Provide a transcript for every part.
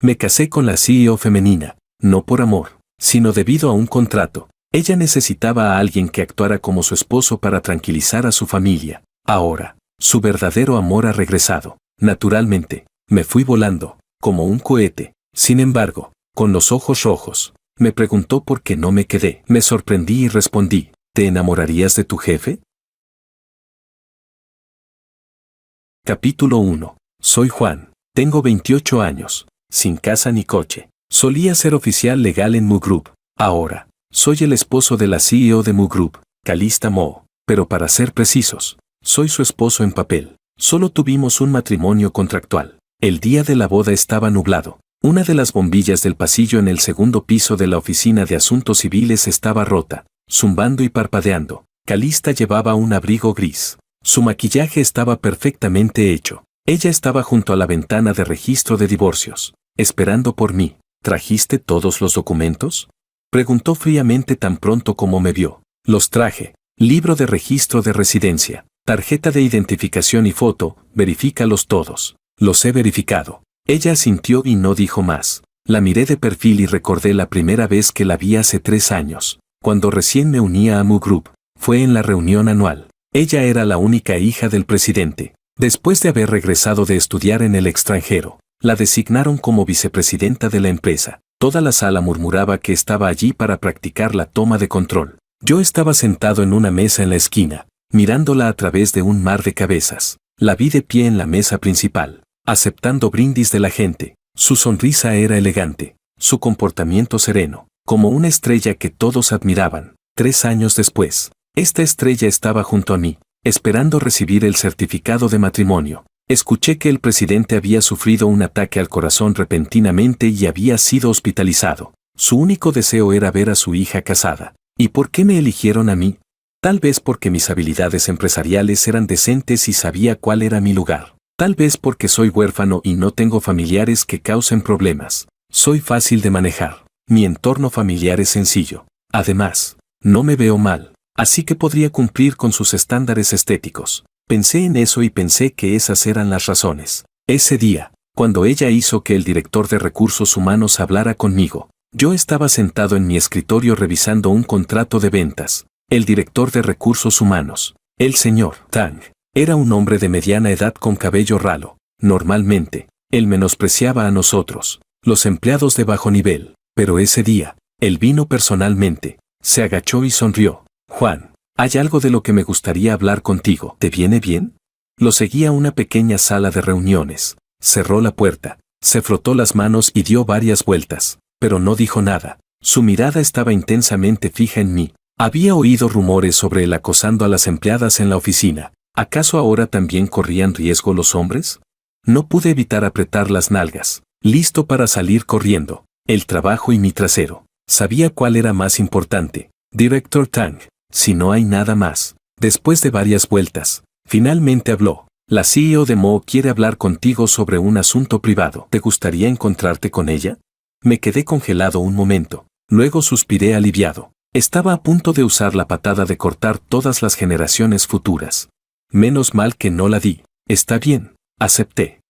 Me casé con la CEO femenina, no por amor, sino debido a un contrato. Ella necesitaba a alguien que actuara como su esposo para tranquilizar a su familia. Ahora, su verdadero amor ha regresado. Naturalmente, me fui volando, como un cohete. Sin embargo, con los ojos rojos, me preguntó por qué no me quedé. Me sorprendí y respondí, ¿te enamorarías de tu jefe? Capítulo 1. Soy Juan. Tengo 28 años, sin casa ni coche. Solía ser oficial legal en Mu Group. Ahora, soy el esposo de la CEO de Mu Group, Calista Mo. Pero para ser precisos, soy su esposo en papel. Solo tuvimos un matrimonio contractual. El día de la boda estaba nublado. Una de las bombillas del pasillo en el segundo piso de la oficina de asuntos civiles estaba rota, zumbando y parpadeando. Calista llevaba un abrigo gris. Su maquillaje estaba perfectamente hecho. Ella estaba junto a la ventana de registro de divorcios, esperando por mí. ¿Trajiste todos los documentos? Preguntó fríamente tan pronto como me vio. Los traje. Libro de registro de residencia, tarjeta de identificación y foto, verifícalos todos. Los he verificado. Ella asintió y no dijo más. La miré de perfil y recordé la primera vez que la vi hace 3 años, cuando recién me unía a Mu Group. Fue en la reunión anual. Ella era la única hija del presidente. Después de haber regresado de estudiar en el extranjero, la designaron como vicepresidenta de la empresa. Toda la sala murmuraba que estaba allí para practicar la toma de control. Yo estaba sentado en una mesa en la esquina, mirándola a través de un mar de cabezas. La vi de pie en la mesa principal, aceptando brindis de la gente. Su sonrisa era elegante, su comportamiento sereno, como una estrella que todos admiraban. 3 años después, esta estrella estaba junto a mí, esperando recibir el certificado de matrimonio. Escuché que el presidente había sufrido un ataque al corazón repentinamente y había sido hospitalizado. Su único deseo era ver a su hija casada. ¿Y por qué me eligieron a mí? Tal vez porque mis habilidades empresariales eran decentes y sabía cuál era mi lugar. Tal vez porque soy huérfano y no tengo familiares que causen problemas. Soy fácil de manejar. Mi entorno familiar es sencillo. Además, no me veo mal, así que podría cumplir con sus estándares estéticos. Pensé en eso y pensé que esas eran las razones. Ese día, cuando ella hizo que el director de recursos humanos hablara conmigo, yo estaba sentado en mi escritorio revisando un contrato de ventas. El director de recursos humanos, el señor Tang, era un hombre de mediana edad con cabello ralo. Normalmente, él menospreciaba a nosotros, los empleados de bajo nivel, pero ese día, él vino personalmente, se agachó y sonrió. Juan, hay algo de lo que me gustaría hablar contigo. ¿Te viene bien? Lo seguí a una pequeña sala de reuniones. Cerró la puerta, se frotó las manos y dio varias vueltas, pero no dijo nada. Su mirada estaba intensamente fija en mí. Había oído rumores sobre él acosando a las empleadas en la oficina. ¿Acaso ahora también corrían riesgo los hombres? No pude evitar apretar las nalgas, listo para salir corriendo. El trabajo y mi trasero. Sabía cuál era más importante. Director Tang, si no hay nada más. Después de varias vueltas, finalmente habló. La CEO de Mo quiere hablar contigo sobre un asunto privado. ¿Te gustaría encontrarte con ella? Me quedé congelado un momento. Luego suspiré aliviado. Estaba a punto de usar la patada de cortar todas las generaciones futuras. Menos mal que no la di. Está bien, acepté.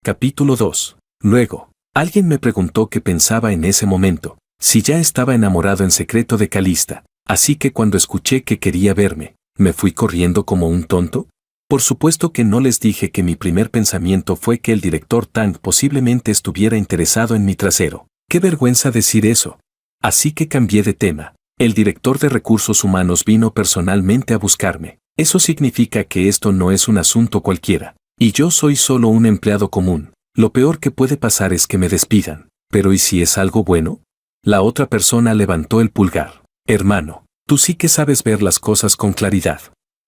Capítulo 2. Luego, alguien me preguntó qué pensaba en ese momento, si ya estaba enamorado en secreto de Calista, así que cuando escuché que quería verme, ¿me fui corriendo como un tonto? Por supuesto que no les dije que mi primer pensamiento fue que el director Tang posiblemente estuviera interesado en mi trasero. ¡Qué vergüenza decir eso! Así que cambié de tema. El director de recursos humanos vino personalmente a buscarme. Eso significa que esto no es un asunto cualquiera, y yo soy solo un empleado común. Lo peor que puede pasar es que me despidan. ¿Pero y si es algo bueno? La otra persona levantó el pulgar. Hermano, tú sí que sabes ver las cosas con claridad.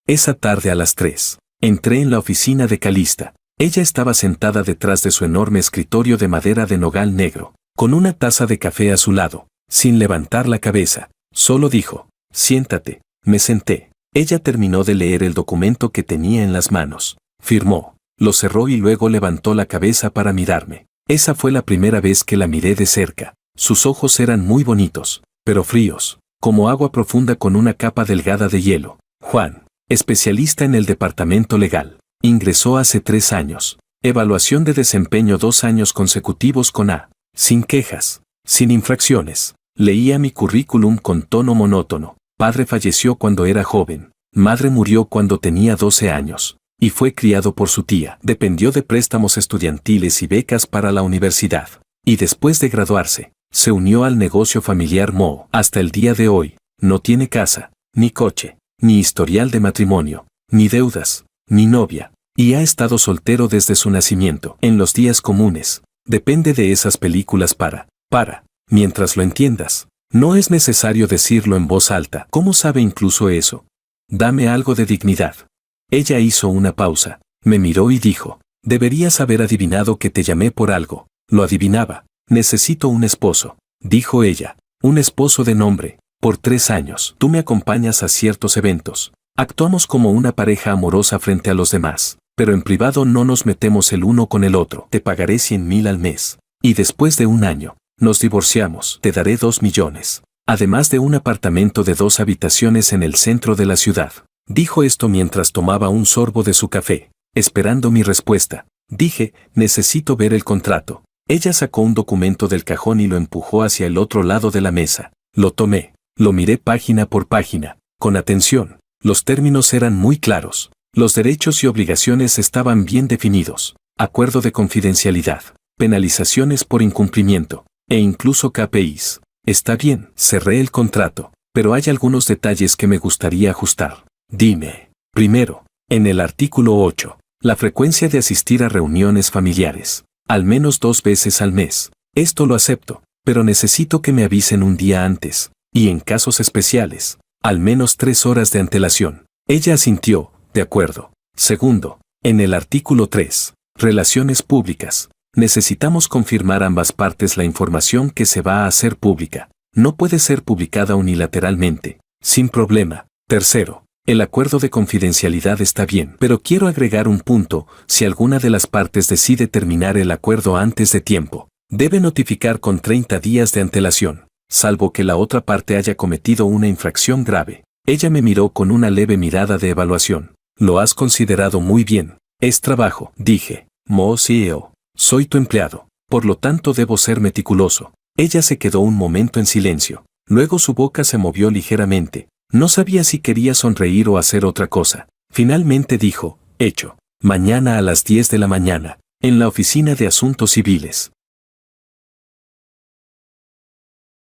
Esa tarde a las 3, entré en la oficina de Calista. Ella estaba sentada detrás de su enorme escritorio de madera de nogal negro, con una taza de café a su lado, sin levantar la cabeza. Solo dijo, siéntate. Me senté. Ella terminó de leer el documento que tenía en las manos. Firmó, lo cerró y luego levantó la cabeza para mirarme. Esa fue la primera vez que la miré de cerca. Sus ojos eran muy bonitos, pero fríos, como agua profunda con una capa delgada de hielo. Juan, especialista en el departamento legal, ingresó hace 3 años. Evaluación de desempeño 2 años consecutivos con A. Sin quejas, sin infracciones. Leía mi currículum con tono monótono. Padre falleció cuando era joven. Madre murió cuando tenía 12 años. Y fue criado por su tía. Dependió de préstamos estudiantiles y becas para la universidad. Y después de graduarse, se unió al negocio familiar Mo. Hasta el día de hoy, no tiene casa, ni coche, ni historial de matrimonio, ni deudas, ni novia. Y ha estado soltero desde su nacimiento. En los días comunes, depende de esas películas mientras lo entiendas. No es necesario decirlo en voz alta. ¿Cómo sabe incluso eso? Dame algo de dignidad. Ella hizo una pausa, me miró y dijo, deberías haber adivinado que te llamé por algo. Lo adivinaba. Necesito un esposo, dijo ella. Un esposo de nombre. Por 3 años. Tú me acompañas a ciertos eventos. Actuamos como una pareja amorosa frente a los demás. Pero en privado no nos metemos el uno con el otro. Te pagaré 100,000 al mes. Y después de 1 año, nos divorciamos. Te daré 2 millones. Además de un apartamento de 2 habitaciones en el centro de la ciudad. Dijo esto mientras tomaba un sorbo de su café, esperando mi respuesta. Dije, necesito ver el contrato. Ella sacó un documento del cajón y lo empujó hacia el otro lado de la mesa. Lo tomé. Lo miré página por página, con atención. Los términos eran muy claros. Los derechos y obligaciones estaban bien definidos. Acuerdo de confidencialidad, penalizaciones por incumplimiento, e incluso KPIs. Está bien, cerré el contrato, pero hay algunos detalles que me gustaría ajustar. Dime. Primero, en el artículo 8, la frecuencia de asistir a reuniones familiares. Al menos 2 veces al mes. Esto lo acepto, pero necesito que me avisen un día antes, y en casos especiales, al menos 3 horas de antelación. Ella asintió, de acuerdo. Segundo, en el artículo 3, relaciones públicas. Necesitamos confirmar ambas partes la información que se va a hacer pública. No puede ser publicada unilateralmente, sin problema. Tercero, el acuerdo de confidencialidad está bien, pero quiero agregar un punto: si alguna de las partes decide terminar el acuerdo antes de tiempo, debe notificar con 30 días de antelación, salvo que la otra parte haya cometido una infracción grave. Ella me miró con una leve mirada de evaluación. Lo has considerado muy bien. Es trabajo, dije. Mo CEO. Soy tu empleado, por lo tanto debo ser meticuloso. Ella se quedó un momento en silencio. Luego su boca se movió ligeramente. No sabía si quería sonreír o hacer otra cosa. Finalmente dijo, hecho. Mañana a las 10 de la mañana, en la oficina de asuntos civiles.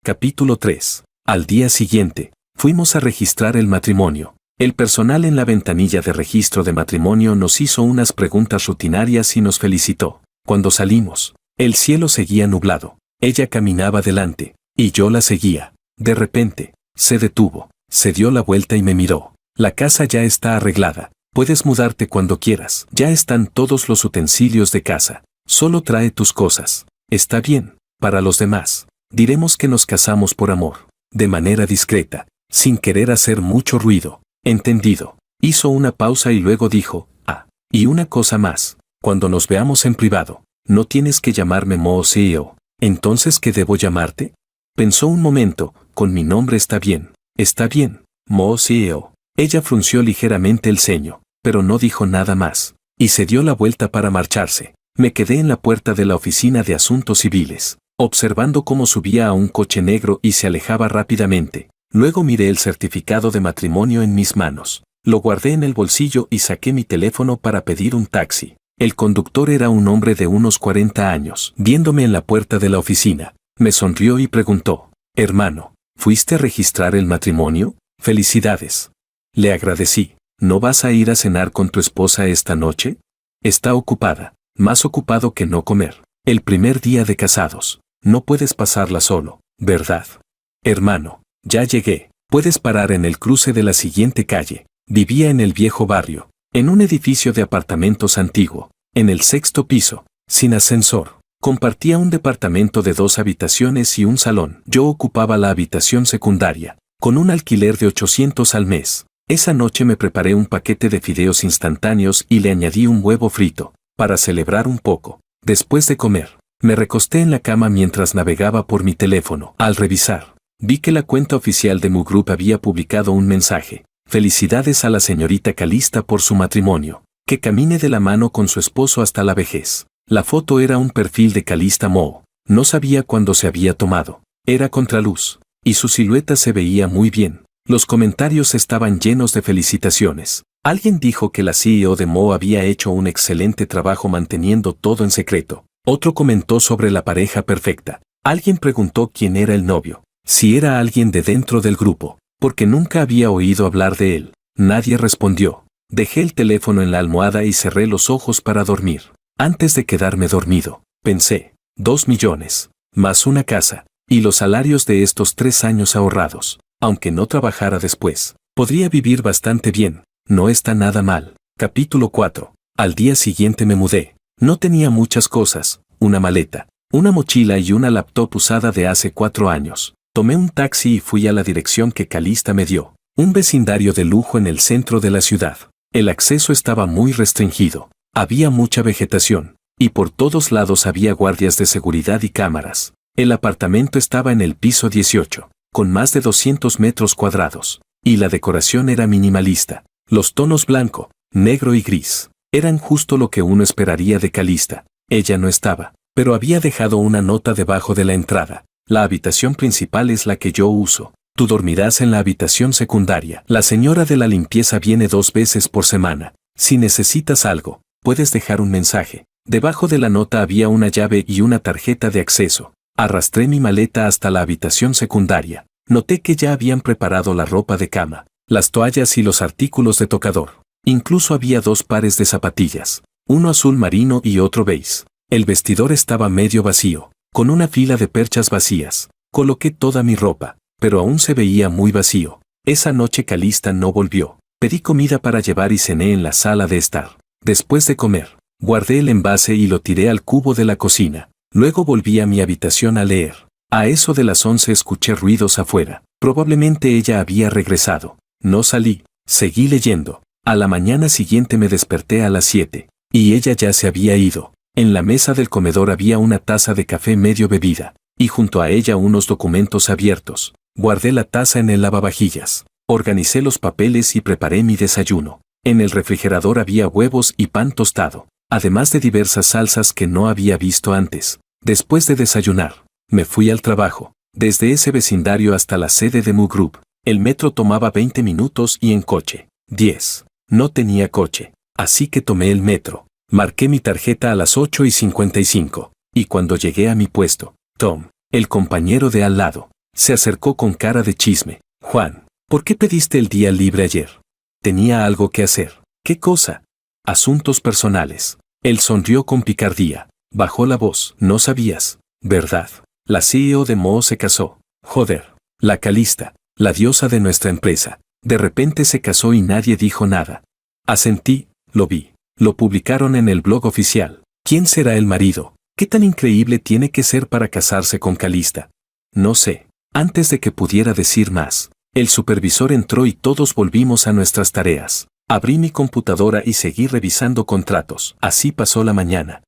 Capítulo 3. Al día siguiente, fuimos a registrar el matrimonio. El personal en la ventanilla de registro de matrimonio nos hizo unas preguntas rutinarias y nos felicitó. Cuando salimos, el cielo seguía nublado. Ella caminaba delante, y yo la seguía. De repente, se detuvo, se dio la vuelta y me miró. La casa ya está arreglada. Puedes mudarte cuando quieras. Ya están todos los utensilios de casa. Solo trae tus cosas. Está bien. Para los demás, diremos que nos casamos por amor. De manera discreta, sin querer hacer mucho ruido. Entendido. Hizo una pausa y luego dijo, y una cosa más. Cuando nos veamos en privado, no tienes que llamarme Mo CEO. ¿Entonces qué debo llamarte? Pensó un momento. Con mi nombre está bien. Está bien, Mo CEO. Ella frunció ligeramente el ceño, pero no dijo nada más, y se dio la vuelta para marcharse. Me quedé en la puerta de la oficina de asuntos civiles, observando cómo subía a un coche negro y se alejaba rápidamente. Luego miré el certificado de matrimonio en mis manos. Lo guardé en el bolsillo y saqué mi teléfono para pedir un taxi. El conductor era un hombre de unos 40 años. Viéndome en la puerta de la oficina, me sonrió y preguntó, hermano, ¿fuiste a registrar el matrimonio? Felicidades. Le agradecí. ¿No vas a ir a cenar con tu esposa esta noche? Está ocupada, más ocupado que no comer. El primer día de casados. No puedes pasarla solo, ¿verdad? Hermano, ya llegué. Puedes parar en el cruce de la siguiente calle. Vivía en el viejo barrio, en un edificio de apartamentos antiguo, en el 6º piso, sin ascensor. Compartía un departamento de 2 habitaciones y un salón. Yo ocupaba la habitación secundaria, con un alquiler de 800 al mes. Esa noche me preparé un paquete de fideos instantáneos y le añadí un huevo frito, para celebrar un poco. Después de comer, me recosté en la cama mientras navegaba por mi teléfono. Al revisar, vi que la cuenta oficial de Mu Group había publicado un mensaje. Felicidades a la señorita Calista por su matrimonio. Que camine de la mano con su esposo hasta la vejez. La foto era un perfil de Calista Moe. No sabía cuándo se había tomado. Era contraluz. Y su silueta se veía muy bien. Los comentarios estaban llenos de felicitaciones. Alguien dijo que la CEO de Moe había hecho un excelente trabajo manteniendo todo en secreto. Otro comentó sobre la pareja perfecta. Alguien preguntó quién era el novio. Si era alguien de dentro del grupo, porque nunca había oído hablar de él. Nadie respondió. Dejé el teléfono en la almohada y cerré los ojos para dormir. Antes de quedarme dormido, pensé, 2 millones, más una casa, y los salarios de estos 3 años ahorrados. Aunque no trabajara después, podría vivir bastante bien. No está nada mal. Capítulo 4. Al día siguiente me mudé. No tenía muchas cosas, una maleta, una mochila y una laptop usada de hace 4 años. Tomé un taxi y fui a la dirección que Calista me dio. Un vecindario de lujo en el centro de la ciudad. El acceso estaba muy restringido. Había mucha vegetación, y por todos lados había guardias de seguridad y cámaras. El apartamento estaba en el piso 18, con más de 200 metros cuadrados, y la decoración era minimalista. Los tonos blanco, negro y gris eran justo lo que uno esperaría de Calista. Ella no estaba, pero había dejado una nota debajo de la entrada. La habitación principal es la que yo uso. Tú dormirás en la habitación secundaria. La señora de la limpieza viene 2 veces por semana. Si necesitas algo, puedes dejar un mensaje. Debajo de la nota había una llave y una tarjeta de acceso. Arrastré mi maleta hasta la habitación secundaria. Noté que ya habían preparado la ropa de cama, las toallas y los artículos de tocador. Incluso había 2 pares de zapatillas, uno azul marino y otro beige. El vestidor estaba medio vacío, con una fila de perchas vacías. Coloqué toda mi ropa, pero aún se veía muy vacío. Esa noche Calista no volvió. Pedí comida para llevar y cené en la sala de estar. Después de comer, guardé el envase y lo tiré al cubo de la cocina. Luego volví a mi habitación a leer. A eso de las 11 escuché ruidos afuera. Probablemente ella había regresado. No salí, seguí leyendo. A la mañana siguiente me desperté a las 7, y ella ya se había ido. En la mesa del comedor había una taza de café medio bebida, y junto a ella unos documentos abiertos. Guardé la taza en el lavavajillas. Organicé los papeles y preparé mi desayuno. En el refrigerador había huevos y pan tostado, además de diversas salsas que no había visto antes. Después de desayunar, me fui al trabajo. Desde ese vecindario hasta la sede de Moe Group, el metro tomaba 20 minutos y en coche, 10. No tenía coche, así que tomé el metro. Marqué mi tarjeta a las 8:55, y cuando llegué a mi puesto, Tom, el compañero de al lado, se acercó con cara de chisme. Juan, ¿por qué pediste el día libre ayer? Tenía algo que hacer. ¿Qué cosa? Asuntos personales. Él sonrió con picardía. Bajó la voz. No sabías, ¿verdad? La CEO de Moe se casó. Joder. La Calista, la diosa de nuestra empresa, de repente se casó y nadie dijo nada. Asentí, lo vi. Lo publicaron en el blog oficial. ¿Quién será el marido? ¿Qué tan increíble tiene que ser para casarse con Calista? No sé. Antes de que pudiera decir más, el supervisor entró y todos volvimos a nuestras tareas. Abrí mi computadora y seguí revisando contratos. Así pasó la mañana.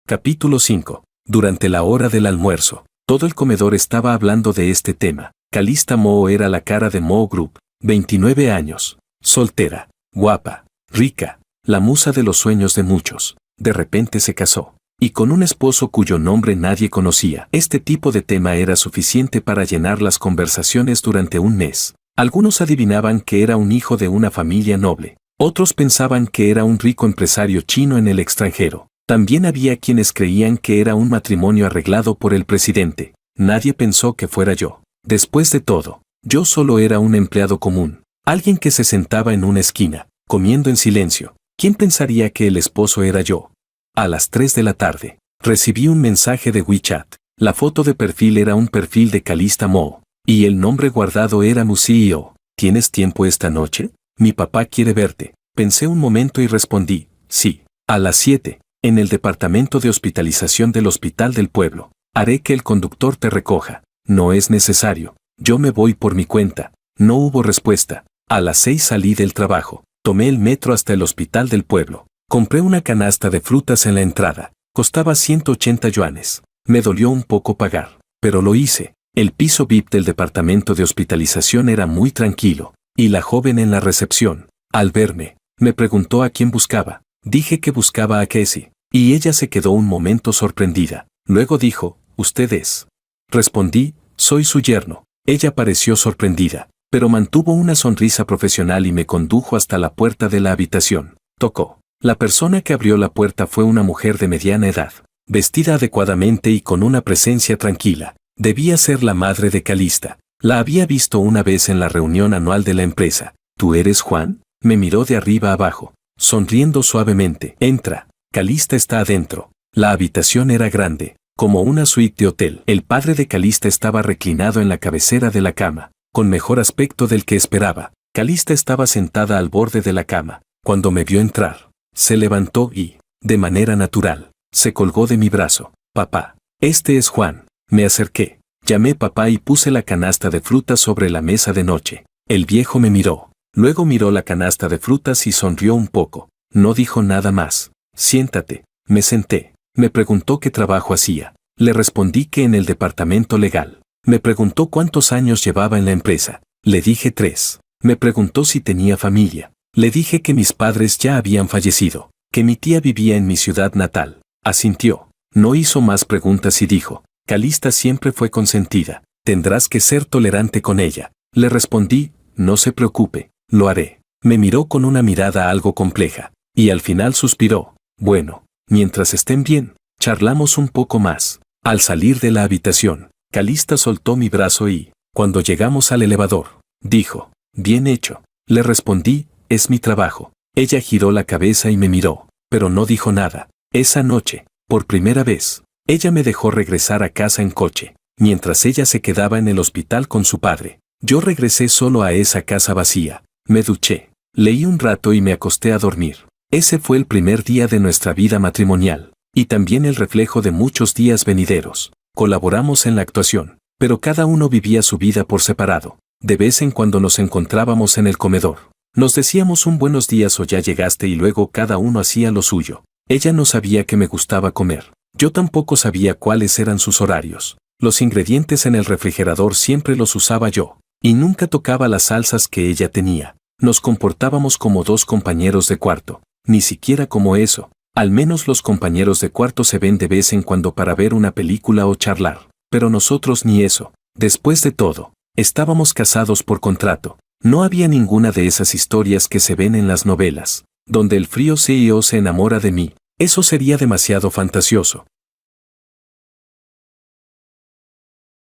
Capítulo 5. Durante la hora del almuerzo, todo el comedor estaba hablando de este tema. Calista Moe era la cara de Moe Group, 29 años, soltera, guapa, rica, la musa de los sueños de muchos. De repente se casó, y con un esposo cuyo nombre nadie conocía. Este tipo de tema era suficiente para llenar las conversaciones durante un mes. Algunos adivinaban que era un hijo de una familia noble. Otros pensaban que era un rico empresario chino en el extranjero. También había quienes creían que era un matrimonio arreglado por el presidente. Nadie pensó que fuera yo. Después de todo, yo solo era un empleado común. Alguien que se sentaba en una esquina, comiendo en silencio. ¿Quién pensaría que el esposo era yo? A las 3 de la tarde, recibí un mensaje de WeChat. La foto de perfil era un perfil de Calista Moe, y el nombre guardado era Moe CEO. ¿Tienes tiempo esta noche? Mi papá quiere verte. Pensé un momento y respondí, sí. A las 7, en el departamento de hospitalización del hospital del pueblo. Haré que el conductor te recoja. No es necesario. Yo me voy por mi cuenta. No hubo respuesta. A las 6 salí del trabajo. Tomé el metro hasta el hospital del pueblo. Compré una canasta de frutas en la entrada. Costaba 180 yuanes. Me dolió un poco pagar, pero lo hice. El piso VIP del departamento de hospitalización era muy tranquilo, y la joven en la recepción, Al verme, me preguntó a quién buscaba. Dije que buscaba a Casey, y ella se quedó un momento sorprendida. Luego dijo, ¿usted es? Respondí, soy su yerno. Ella pareció sorprendida, pero mantuvo una sonrisa profesional y me condujo hasta la puerta de la habitación. Tocó. La persona que abrió la puerta fue una mujer de mediana edad, vestida adecuadamente y con una presencia tranquila. Debía ser la madre de Calista. La había visto una vez en la reunión anual de la empresa. ¿Tú eres Juan? Me miró de arriba a abajo, sonriendo suavemente. Entra, Calista está adentro. La habitación era grande, como una suite de hotel. El padre de Calista estaba reclinado en la cabecera de la cama, con mejor aspecto del que esperaba. Calista estaba sentada al borde de la cama. Cuando me vio entrar, se levantó y, de manera natural, se colgó de mi brazo. Papá, este es Juan. Me acerqué, llamé papá y puse la canasta de frutas sobre la mesa de noche. El viejo me miró, luego miró la canasta de frutas y sonrió un poco. No dijo nada más. Siéntate. Me senté. Me preguntó qué trabajo hacía. Le respondí que en el departamento legal. Me preguntó cuántos años llevaba en la empresa. Le dije 3. Me preguntó si tenía familia. Le dije que mis padres ya habían fallecido, que mi tía vivía en mi ciudad natal. Asintió. No hizo más preguntas y dijo, Calista siempre fue consentida. Tendrás que ser tolerante con ella. Le respondí, no se preocupe, lo haré. Me miró con una mirada algo compleja, y al final suspiró. Bueno, mientras estén bien, charlamos un poco más. Al salir de la habitación, Calista soltó mi brazo y, cuando llegamos al elevador, dijo, bien hecho. Le respondí, es mi trabajo. Ella giró la cabeza y me miró, pero no dijo nada. Esa noche, por primera vez, ella me dejó regresar a casa en coche, mientras ella se quedaba en el hospital con su padre. Yo regresé solo a esa casa vacía. Me duché, leí un rato y me acosté a dormir. Ese fue el primer día de nuestra vida matrimonial, y también el reflejo de muchos días venideros. Colaboramos en la actuación, pero cada uno vivía su vida por separado. De vez en cuando nos encontrábamos en el comedor. Nos decíamos un buenos días o ya llegaste y luego cada uno hacía lo suyo. Ella no sabía que me gustaba comer. Yo tampoco sabía cuáles eran sus horarios. Los ingredientes en el refrigerador siempre los usaba yo, y nunca tocaba las salsas que ella tenía. Nos comportábamos como 2 compañeros de cuarto, ni siquiera como eso. Al menos los compañeros de cuarto se ven de vez en cuando para ver una película o charlar, pero nosotros ni eso. Después de todo, estábamos casados por contrato. No había ninguna de esas historias que se ven en las novelas, donde el frío CEO se enamora de mí. Eso sería demasiado fantasioso.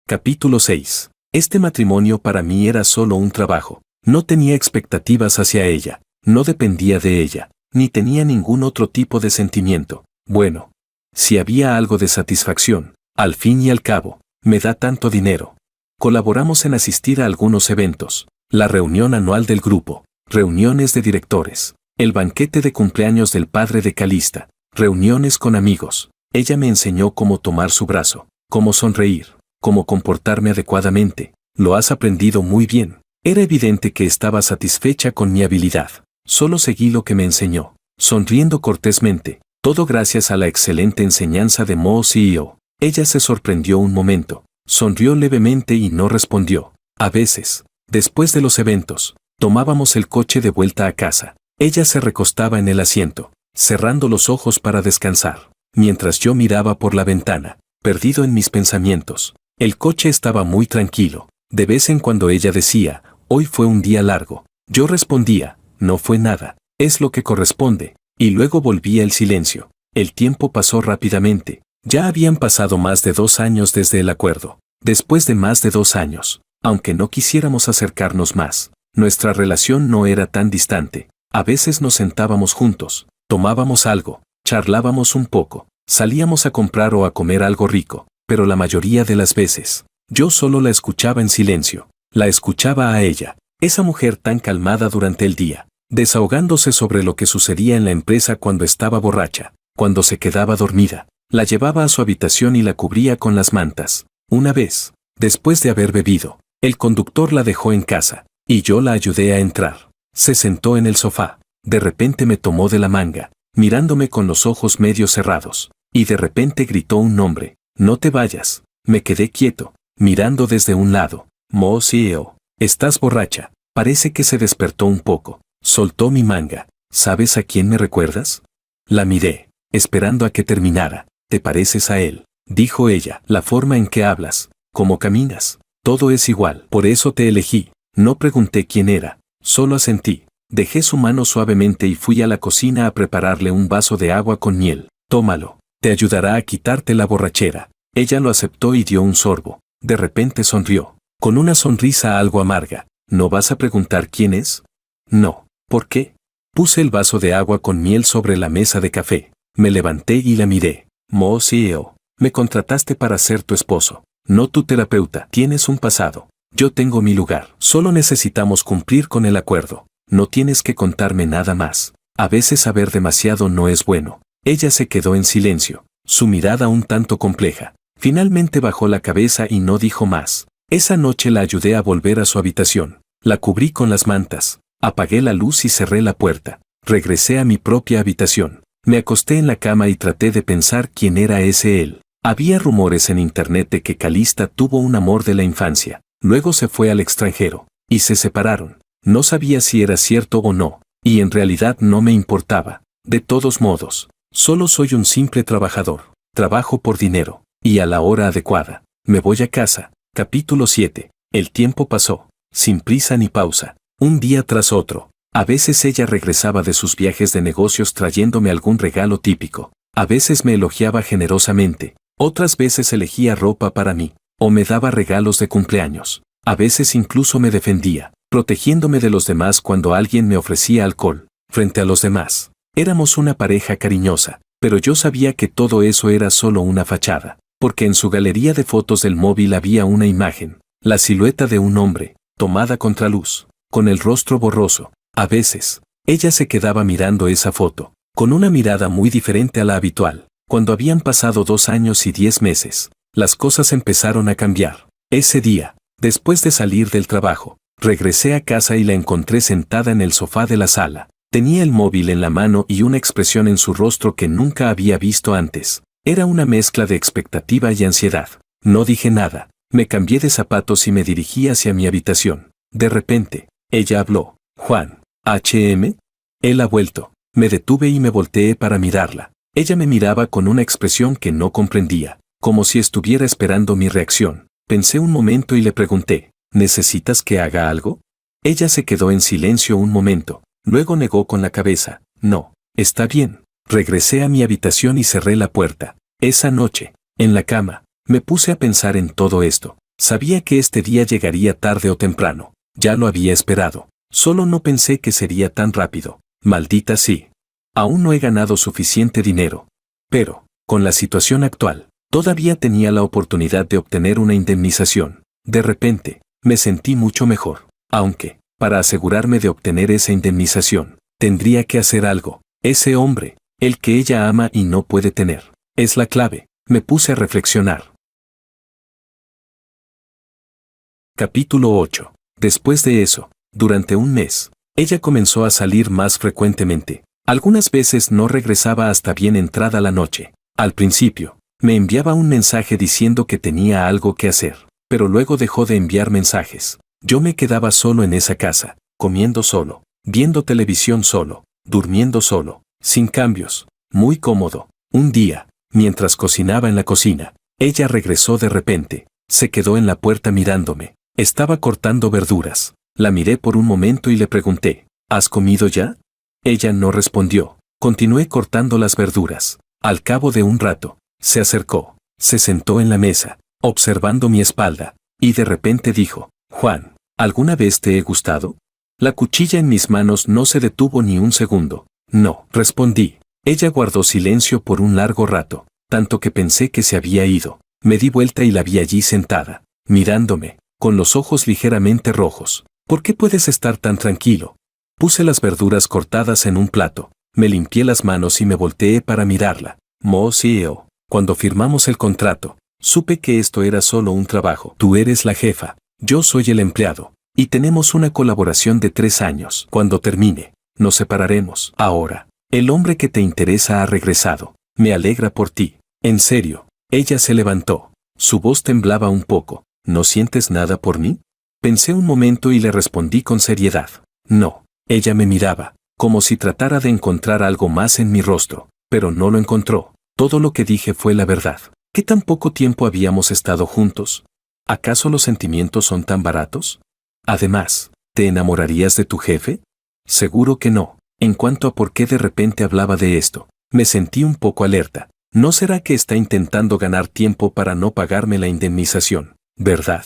Capítulo 6. Este matrimonio para mí era solo un trabajo. No tenía expectativas hacia ella, no dependía de ella, ni tenía ningún otro tipo de sentimiento. Bueno, si había algo de satisfacción, al fin y al cabo, me da tanto dinero. Colaboramos en asistir a algunos eventos, la reunión anual del grupo, reuniones de directores, el banquete de cumpleaños del padre de Calista, reuniones con amigos. Ella me enseñó cómo tomar su brazo, cómo sonreír, cómo comportarme adecuadamente. Lo has aprendido muy bien. Era evidente que estaba satisfecha con mi habilidad. Solo seguí lo que me enseñó, sonriendo cortésmente, todo gracias a la excelente enseñanza de Mo CEO. Ella se sorprendió un momento, sonrió levemente y no respondió. A veces, después de los eventos, tomábamos el coche de vuelta a casa. Ella se recostaba en el asiento, cerrando los ojos para descansar, mientras yo miraba por la ventana, perdido en mis pensamientos. El coche estaba muy tranquilo. De vez en cuando ella decía, hoy fue un día largo. Yo respondía, no fue nada, es lo que corresponde, y luego volvía el silencio. El tiempo pasó rápidamente. Ya habían pasado más de 2 años desde el acuerdo. Después de más de 2 años, aunque no quisiéramos acercarnos más, nuestra relación no era tan distante. A veces nos sentábamos juntos, tomábamos algo, charlábamos un poco, salíamos a comprar o a comer algo rico, pero la mayoría de las veces, yo solo la escuchaba en silencio. La escuchaba a ella, esa mujer tan calmada durante el día, desahogándose sobre lo que sucedía en la empresa cuando estaba borracha, cuando se quedaba dormida. La llevaba a su habitación y la cubría con las mantas. Una vez, después de haber bebido, el conductor la dejó en casa, y yo la ayudé a entrar. Se sentó en el sofá. De repente me tomó de la manga, mirándome con los ojos medio cerrados, y de repente gritó un nombre. No te vayas. Me quedé quieto, mirando desde un lado. Mo CEO, estás borracha. Parece que se despertó un poco. Soltó mi manga. ¿Sabes a quién me recuerdas? La miré, esperando a que terminara. ¿Te pareces a él? Dijo ella. La forma en que hablas, cómo caminas, todo es igual. Por eso te elegí. No pregunté quién era, solo asentí. Dejé su mano suavemente y fui a la cocina a prepararle un vaso de agua con miel. Tómalo, te ayudará a quitarte la borrachera. Ella lo aceptó y dio un sorbo. De repente sonrió, con una sonrisa algo amarga. ¿No vas a preguntar quién es? No. ¿Por qué? Puse el vaso de agua con miel sobre la mesa de café. Me levanté y la miré. Mo CEO, me contrataste para ser tu esposo, no tu terapeuta. Tienes un pasado. Yo tengo mi lugar. Solo necesitamos cumplir con el acuerdo. No tienes que contarme nada más. A veces saber demasiado no es bueno. Ella se quedó en silencio, su mirada un tanto compleja. Finalmente bajó la cabeza y no dijo más. Esa noche la ayudé a volver a su habitación. La cubrí con las mantas. Apagué la luz y cerré la puerta. Regresé a mi propia habitación. Me acosté en la cama y traté de pensar quién era ese él. Había rumores en internet de que Calista tuvo un amor de la infancia. Luego se fue al extranjero, y se separaron. No sabía si era cierto o no, y en realidad no me importaba. De todos modos, solo soy un simple trabajador. Trabajo por dinero, y a la hora adecuada. Me voy a casa. Capítulo 7. El tiempo pasó, sin prisa ni pausa, un día tras otro. A veces ella regresaba de sus viajes de negocios trayéndome algún regalo típico. A veces me elogiaba generosamente, otras veces elegía ropa para mí, o me daba regalos de cumpleaños. A veces incluso me defendía, protegiéndome de los demás cuando alguien me ofrecía alcohol, frente a los demás. Éramos una pareja cariñosa, pero yo sabía que todo eso era solo una fachada, porque en su galería de fotos del móvil había una imagen, la silueta de un hombre, tomada contra luz, con el rostro borroso. A veces, ella se quedaba mirando esa foto, con una mirada muy diferente a la habitual. Cuando habían pasado 2 años y 10 meses, las cosas empezaron a cambiar. Ese día, después de salir del trabajo, regresé a casa y la encontré sentada en el sofá de la sala. Tenía el móvil en la mano y una expresión en su rostro que nunca había visto antes. Era una mezcla de expectativa y ansiedad. No dije nada, me cambié de zapatos y me dirigí hacia mi habitación. De repente, ella habló. Juan. ¿HM? Él ha vuelto. Me detuve y me volteé para mirarla. Ella me miraba con una expresión que no comprendía, como si estuviera esperando mi reacción. Pensé un momento y le pregunté, ¿necesitas que haga algo? Ella se quedó en silencio un momento, luego negó con la cabeza, no, está bien. Regresé a mi habitación y cerré la puerta. Esa noche, en la cama, me puse a pensar en todo esto. Sabía que este día llegaría tarde o temprano. Ya lo había esperado. Solo no pensé que sería tan rápido. Maldita sí. Aún no he ganado suficiente dinero. Pero, con la situación actual, todavía tenía la oportunidad de obtener una indemnización. De repente, me sentí mucho mejor. Aunque, para asegurarme de obtener esa indemnización, tendría que hacer algo. Ese hombre, el que ella ama y no puede tener, es la clave. Me puse a reflexionar. Capítulo 8. Después de eso, durante un mes, ella comenzó a salir más frecuentemente. Algunas veces no regresaba hasta bien entrada la noche. Al principio, me enviaba un mensaje diciendo que tenía algo que hacer, pero luego dejó de enviar mensajes. Yo me quedaba solo en esa casa, comiendo solo, viendo televisión solo, durmiendo solo, sin cambios, muy cómodo. Un día, mientras cocinaba en la cocina, ella regresó de repente, se quedó en la puerta mirándome. Estaba cortando verduras. La miré por un momento y le pregunté, ¿has comido ya? Ella no respondió. Continué cortando las verduras. Al cabo de un rato, se acercó, se sentó en la mesa, observando mi espalda, y de repente dijo, Juan, ¿alguna vez te he gustado? La cuchilla en mis manos no se detuvo ni un segundo. No, respondí. Ella guardó silencio por un largo rato, tanto que pensé que se había ido. Me di vuelta y la vi allí sentada, mirándome, con los ojos ligeramente rojos. ¿Por qué puedes estar tan tranquilo? Puse las verduras cortadas en un plato, me limpié las manos y me volteé para mirarla. Mo CEO, cuando firmamos el contrato, supe que esto era solo un trabajo. Tú eres la jefa, yo soy el empleado, y tenemos una colaboración de 3 años. Cuando termine, nos separaremos. Ahora, el hombre que te interesa ha regresado. Me alegra por ti. En serio. Ella se levantó. Su voz temblaba un poco. ¿No sientes nada por mí? Pensé un momento y le respondí con seriedad. No. Ella me miraba, como si tratara de encontrar algo más en mi rostro, pero no lo encontró. Todo lo que dije fue la verdad. ¿Qué tan poco tiempo habíamos estado juntos? ¿Acaso los sentimientos son tan baratos? Además, ¿te enamorarías de tu jefe? Seguro que no. En cuanto a por qué de repente hablaba de esto, me sentí un poco alerta. ¿No será que está intentando ganar tiempo para no pagarme la indemnización, verdad?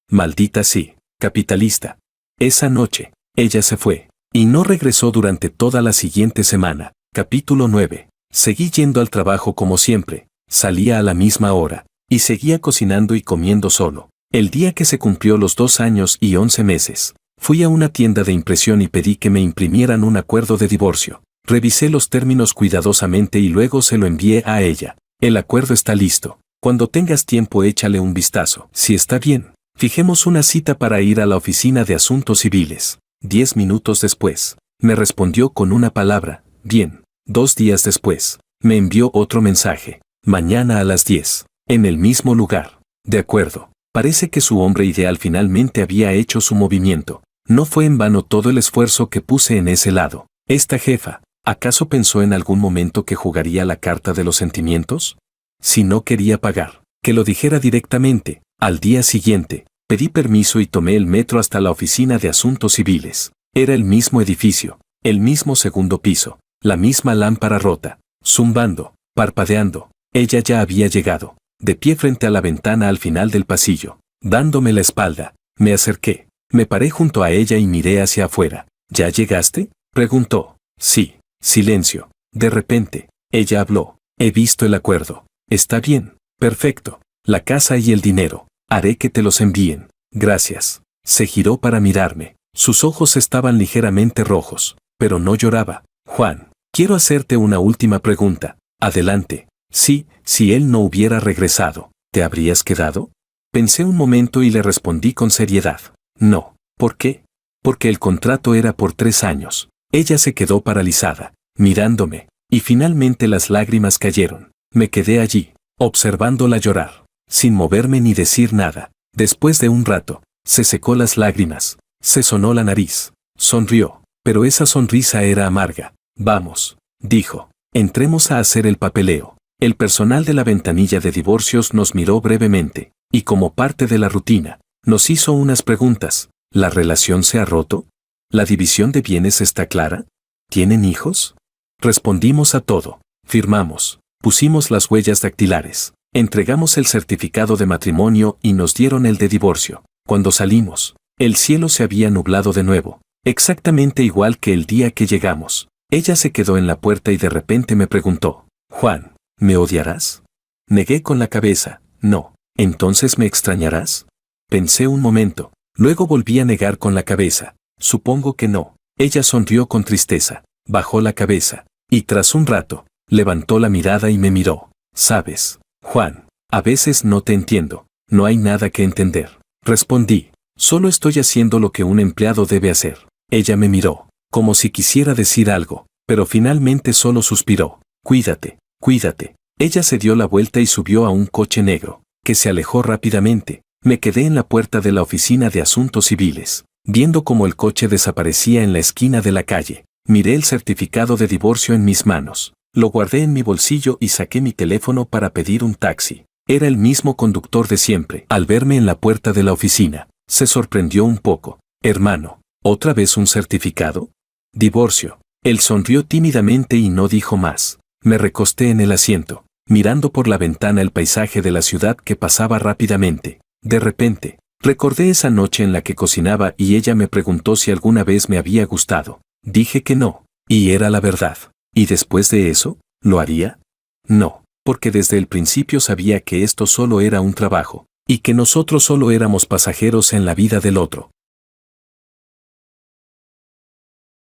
Maldita sí, capitalista. Esa noche, ella se fue, y no regresó durante toda la siguiente semana. Capítulo 9. Seguí yendo al trabajo como siempre, salía a la misma hora, y seguía cocinando y comiendo solo. El día que se cumplió los 2 años y 11 meses, fui a una tienda de impresión y pedí que me imprimieran un acuerdo de divorcio. Revisé los términos cuidadosamente y luego se lo envié a ella. El acuerdo está listo. Cuando tengas tiempo échale un vistazo. Si está bien, fijemos una cita para ir a la oficina de asuntos civiles. 10 minutos después, me respondió con una palabra, bien. 2 días después, me envió otro mensaje. Mañana a las 10, en el mismo lugar. De acuerdo. Parece que su hombre ideal finalmente había hecho su movimiento. No fue en vano todo el esfuerzo que puse en ese lado. Esta jefa, ¿acaso pensó en algún momento que jugaría la carta de los sentimientos? Si no quería pagar, que lo dijera directamente. Al día siguiente, pedí permiso y tomé el metro hasta la oficina de asuntos civiles. Era el mismo edificio, el mismo segundo piso, la misma lámpara rota, zumbando, parpadeando. Ella ya había llegado, de pie frente a la ventana al final del pasillo, dándome la espalda. Me acerqué, me paré junto a ella y miré hacia afuera. ¿Ya llegaste?, preguntó. Sí. Silencio. De repente, ella habló. He visto el acuerdo. Está bien. Perfecto. La casa y el dinero. Haré que te los envíen. Gracias. Se giró para mirarme. Sus ojos estaban ligeramente rojos, pero no lloraba. Juan, quiero hacerte una última pregunta. Adelante. Sí, si él no hubiera regresado, ¿te habrías quedado? Pensé un momento y le respondí con seriedad. No. ¿Por qué? Porque el contrato era por 3 años. Ella se quedó paralizada, mirándome, y finalmente las lágrimas cayeron. Me quedé allí, observándola llorar, sin moverme ni decir nada. Después de un rato, se secó las lágrimas, se sonó la nariz, sonrió, pero esa sonrisa era amarga. Vamos, dijo, entremos a hacer el papeleo. El personal de la ventanilla de divorcios nos miró brevemente, y como parte de la rutina, nos hizo unas preguntas. ¿La relación se ha roto? ¿La división de bienes está clara? ¿Tienen hijos? Respondimos a todo, firmamos, pusimos las huellas dactilares, entregamos el certificado de matrimonio y nos dieron el de divorcio. Cuando salimos, el cielo se había nublado de nuevo, exactamente igual que el día que llegamos. Ella se quedó en la puerta y de repente me preguntó, Juan, ¿me odiarás? Negué con la cabeza, no. ¿Entonces me extrañarás? Pensé un momento, luego volví a negar con la cabeza. Supongo que no. Ella sonrió con tristeza, bajó la cabeza, y tras un rato, levantó la mirada y me miró. ¿Sabes, Juan? A veces no te entiendo, no hay nada que entender. Respondí, solo estoy haciendo lo que un empleado debe hacer. Ella me miró, como si quisiera decir algo, pero finalmente solo suspiró. Cuídate, cuídate. Ella se dio la vuelta y subió a un coche negro, que se alejó rápidamente. Me quedé en la puerta de la oficina de asuntos civiles, viendo cómo el coche desaparecía en la esquina de la calle. Miré el certificado de divorcio en mis manos, lo guardé en mi bolsillo y saqué mi teléfono para pedir un taxi. Era el mismo conductor de siempre. Al verme en la puerta de la oficina, se sorprendió un poco. Hermano, ¿otra vez un certificado? Divorcio. Él sonrió tímidamente y no dijo más. Me recosté en el asiento, mirando por la ventana el paisaje de la ciudad que pasaba rápidamente. De repente, recordé esa noche en la que cocinaba y ella me preguntó si alguna vez me había gustado. Dije que no, y era la verdad. ¿Y después de eso, lo haría? No, porque desde el principio sabía que esto solo era un trabajo, y que nosotros solo éramos pasajeros en la vida del otro.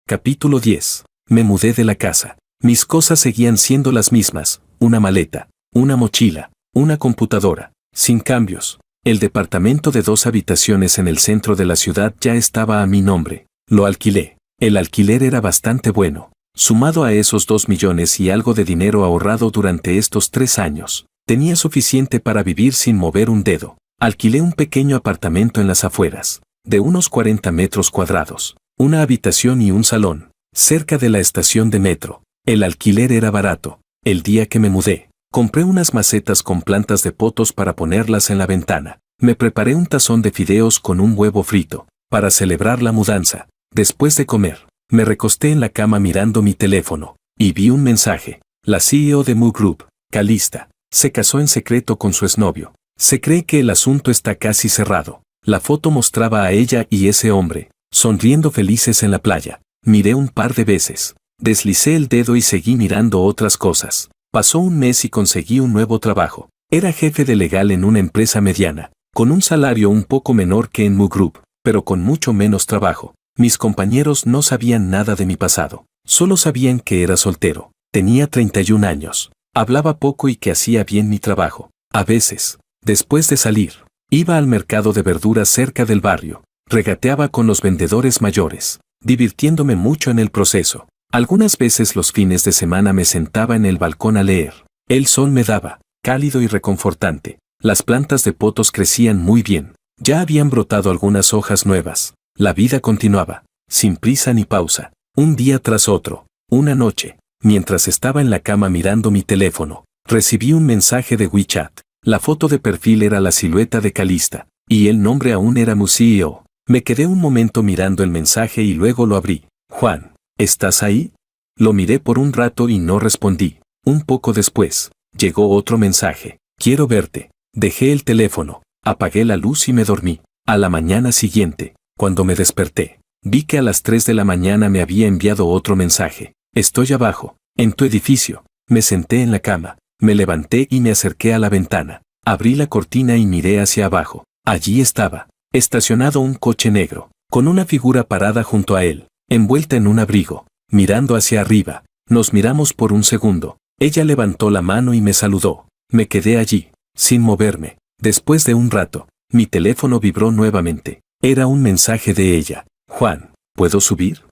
Capítulo 10. Me mudé de la casa. Mis cosas seguían siendo las mismas, una maleta, una mochila, una computadora, sin cambios. El departamento de 2 habitaciones en el centro de la ciudad ya estaba a mi nombre. Lo alquilé. El alquiler era bastante bueno. Sumado a esos 2 millones y algo de dinero ahorrado durante estos 3 años, tenía suficiente para vivir sin mover un dedo. Alquilé un pequeño apartamento en las afueras, de unos 40 metros cuadrados. una habitación y un salón, cerca de la estación de metro. El alquiler era barato. El día que me mudé, compré unas macetas con plantas de potos para ponerlas en la ventana. Me preparé un tazón de fideos con un huevo frito, para celebrar la mudanza. Después de comer, me recosté en la cama mirando mi teléfono, y vi un mensaje. La CEO de Moog Group, Calista, se casó en secreto con su exnovio. Se cree que el asunto está casi cerrado. La foto mostraba a ella y ese hombre, sonriendo felices en la playa. Miré un par de veces. Deslicé el dedo y seguí mirando otras cosas. Pasó un mes y conseguí un nuevo trabajo. Era jefe de legal en una empresa mediana, con un salario un poco menor que en Moog Group, pero con mucho menos trabajo. Mis compañeros no sabían nada de mi pasado. Solo sabían que era soltero. Tenía 31 años. Hablaba poco y que hacía bien mi trabajo. A veces, después de salir, iba al mercado de verduras cerca del barrio. Regateaba con los vendedores mayores, divirtiéndome mucho en el proceso. Algunas veces los fines de semana me sentaba en el balcón a leer. El sol me daba, cálido y reconfortante. Las plantas de potos crecían muy bien. Ya habían brotado algunas hojas nuevas. La vida continuaba, sin prisa ni pausa, un día tras otro. Una noche, mientras estaba en la cama mirando mi teléfono, recibí un mensaje de WeChat. La foto de perfil era la silueta de Calista, y el nombre aún era Moog CEO. Me quedé un momento mirando el mensaje y luego lo abrí. Juan, ¿estás ahí? Lo miré por un rato y no respondí. Un poco después, llegó otro mensaje. Quiero verte. Dejé el teléfono, apagué la luz y me dormí. A la mañana siguiente, cuando me desperté, vi que a las 3 de la mañana me había enviado otro mensaje. Estoy abajo, en tu edificio. Me senté en la cama, me levanté y me acerqué a la ventana. Abrí la cortina y miré hacia abajo. Allí estaba, estacionado un coche negro, con una figura parada junto a él, envuelta en un abrigo, mirando hacia arriba. Nos miramos por un segundo. Ella levantó la mano y me saludó. Me quedé allí, sin moverme. Después de un rato, mi teléfono vibró nuevamente. Era un mensaje de ella. Juan, ¿puedo subir?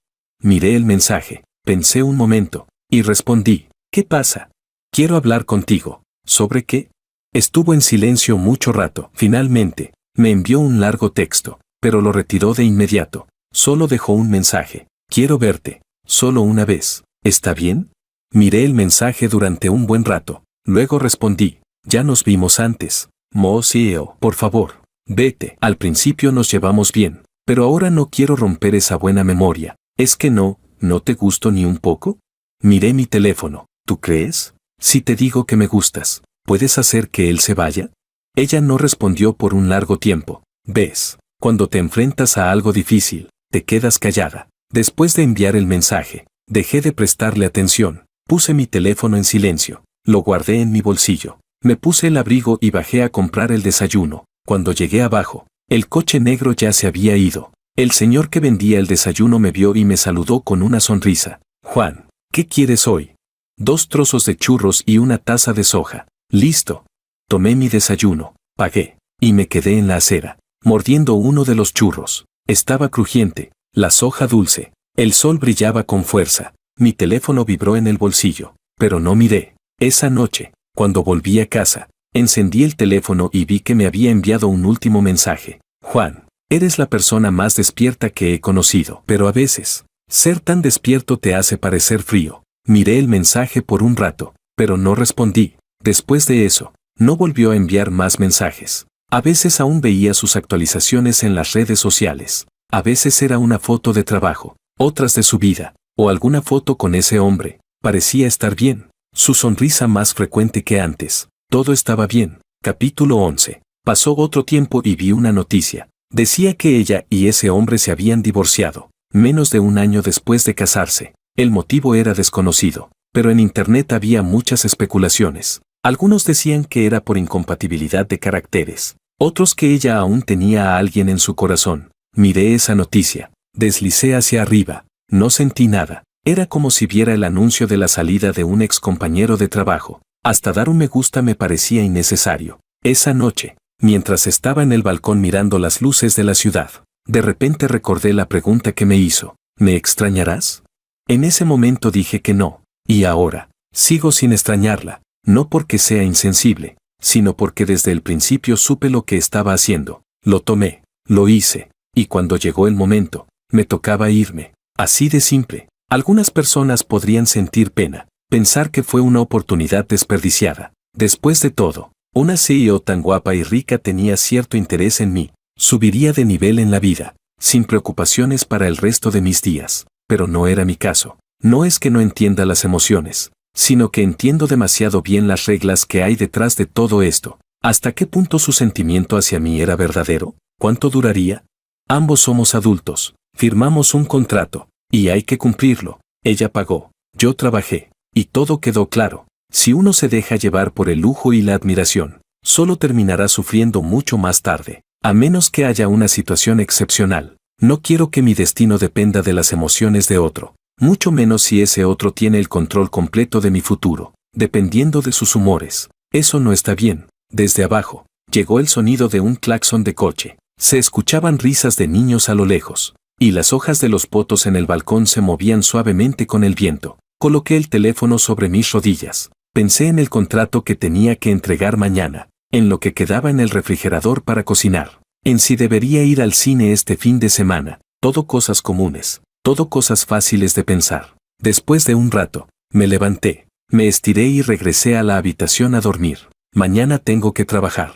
Miré el mensaje, pensé un momento, y respondí. ¿Qué pasa? Quiero hablar contigo. ¿Sobre qué? Estuvo en silencio mucho rato. Finalmente, me envió un largo texto, pero lo retiró de inmediato. Solo dejó un mensaje. Quiero verte, solo una vez. ¿Está bien? Miré el mensaje durante un buen rato. Luego respondí. Ya nos vimos antes. Moog CEO, por favor, vete. Al principio nos llevamos bien, pero ahora no quiero romper esa buena memoria. ¿Es que no te gusto ni un poco? Miré mi teléfono. ¿Tú crees? Si te digo que me gustas, ¿puedes hacer que él se vaya? Ella no respondió por un largo tiempo. ¿Ves? Cuando te enfrentas a algo difícil, te quedas callada. Después de enviar el mensaje, dejé de prestarle atención. Puse mi teléfono en silencio. Lo guardé en mi bolsillo. Me puse el abrigo y bajé a comprar el desayuno. Cuando llegué abajo, el coche negro ya se había ido. El señor que vendía el desayuno me vio y me saludó con una sonrisa. Juan, ¿qué quieres hoy? 2 trozos de churros y una taza de soja. Listo. Tomé mi desayuno, pagué, y me quedé en la acera, mordiendo uno de los churros. Estaba crujiente, la soja dulce. El sol brillaba con fuerza. Mi teléfono vibró en el bolsillo, pero no miré. Esa noche, cuando volví a casa, encendí el teléfono y vi que me había enviado un último mensaje. Juan, eres la persona más despierta que he conocido, pero a veces, ser tan despierto te hace parecer frío. Miré el mensaje por un rato, pero no respondí. Después de eso, no volvió a enviar más mensajes. A veces aún veía sus actualizaciones en las redes sociales. A veces era una foto de trabajo, otras de su vida, o alguna foto con ese hombre. Parecía estar bien. Su sonrisa más frecuente que antes. Todo estaba bien. Capítulo 11. Pasó otro tiempo y vi una noticia. Decía que ella y ese hombre se habían divorciado, menos de un año después de casarse. El motivo era desconocido, pero en internet había muchas especulaciones. Algunos decían que era por incompatibilidad de caracteres, otros que ella aún tenía a alguien en su corazón. Miré esa noticia, deslicé hacia arriba, no sentí nada. Era como si viera el anuncio de la salida de un ex compañero de trabajo. Hasta dar un me gusta me parecía innecesario. Esa noche, mientras estaba en el balcón mirando las luces de la ciudad, de repente recordé la pregunta que me hizo. ¿Me extrañarás? En ese momento dije que no, y ahora, sigo sin extrañarla, no porque sea insensible, sino porque desde el principio supe lo que estaba haciendo. Lo tomé, lo hice, y cuando llegó el momento, Me tocaba irme. Así de simple. Algunas personas podrían sentir pena, pensar que fue una oportunidad desperdiciada. Después de todo, una CEO tan guapa y rica tenía cierto interés en mí. Subiría de nivel en la vida, sin preocupaciones para el resto de mis días. Pero no era mi caso. No es que no entienda las emociones, sino que entiendo demasiado bien las reglas que hay detrás de todo esto. ¿Hasta qué punto su sentimiento hacia mí era verdadero? ¿Cuánto duraría? Ambos somos adultos, firmamos un contrato, y hay que cumplirlo. Ella pagó, yo trabajé, y todo quedó claro. Si uno se deja llevar por el lujo y la admiración, solo terminará sufriendo mucho más tarde, a menos que haya una situación excepcional. No quiero que mi destino dependa de las emociones de otro, mucho menos si ese otro tiene el control completo de mi futuro, dependiendo de sus humores. Eso no está bien. Desde abajo, llegó el sonido de un claxon de coche. Se escuchaban risas de niños a lo lejos, y las hojas de los potos en el balcón se movían suavemente con el viento. Coloqué el teléfono sobre mis rodillas. Pensé en el contrato que tenía que entregar mañana, en lo que quedaba en el refrigerador para cocinar, en si debería ir al cine este fin de semana. Todo cosas comunes, todo cosas fáciles de pensar. Después de un rato, me levanté, me estiré y regresé a la habitación a dormir. Mañana tengo que trabajar.